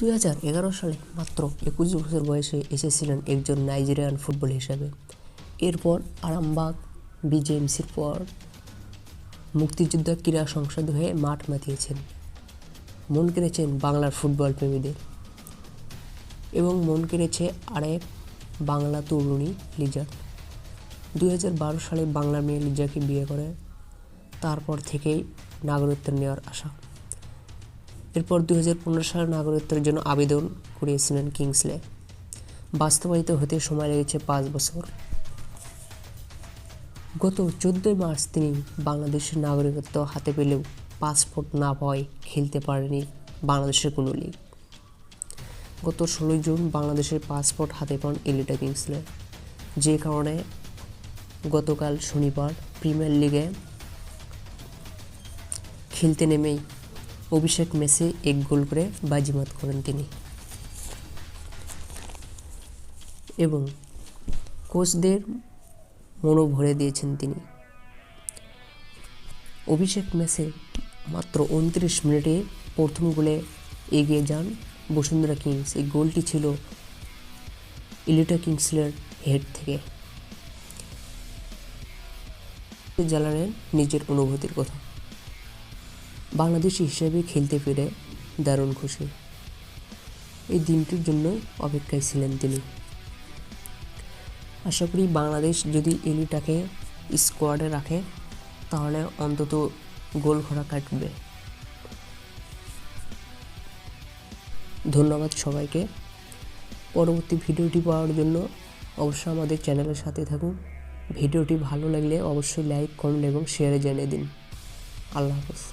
2011 সালে মাত্র 21 বছর বয়সে এসেছিলেন একজন নাইজেরিয়ান ফুটবল হিসাবে। এরপর আরামবাগ বিজেএমসির পর মুক্তিযোদ্ধা ক্রীড়া সংসদ হয়ে মাঠ মাতিয়েছেন, মন কেড়েছেন বাংলার ফুটবল প্রেমীদের এবং মন কেড়েছে আরেক বাংলা তরুণী লিজা। 2012 সালে বাংলা মেয়ে লিজাকে বিয়ে করে, তারপর থেকেই নাগরিকত্ব নেওয়ার আশা। এরপর 2015 সালে নাগরিকত্বের জন্য আবেদন করিয়েছিলেন কিংসলে। বাস্তবায়িত হতে সময় লেগেছে 5 বছর। গত 14 মার্চ তিনি বাংলাদেশের নাগরিকত্ব হাতে পেলেও পাসপোর্ট না পাওয়ায় খেলতে পারেনি বাংলাদেশের কোনো লিগ। গত 16 জুন বাংলাদেশের পাসপোর্ট হাতে পান এলিটা কিংসলে, যে কারণে গতকাল শনিবার প্রিমিয়ার লিগে খেলতে নেমেই অভিষেক ম্যাচে 1 গোল করে বাজিমাত করেন তিনি এবং কোচদের মনও ভরে দিয়েছেন তিনি। অভিষেক ম্যাচে মাত্র 29 মিনিটে প্রথম গোলে এগিয়ে যান বসুন্ধরা কিংস। এই গোলটি ছিল এলিটা কিংসলের হেড থেকে। জানালেন নিজের অনুভূতির কথা। বাংলাদেশি হিসেবে খেলতে পেরে দারুণ খুশি। এই দিনটির জন্য অপেক্ষায় ছিলেন তিনি। আশা করি বাংলাদেশ যদি এলিটাকে স্কোয়াডে রাখে তাহলে অন্তত গোল খরা কাটবে। ধন্যবাদ সবাইকে। পরবর্তী ভিডিওটি পাওয়ার জন্য অবশ্যই আমাদের চ্যানেলের সাথে থাকুন। ভিডিওটি ভালো লাগলে অবশ্যই লাইক, কমেন্ট এবং শেয়ারে জানিয়ে দিন। আল্লাহ হাফেজ।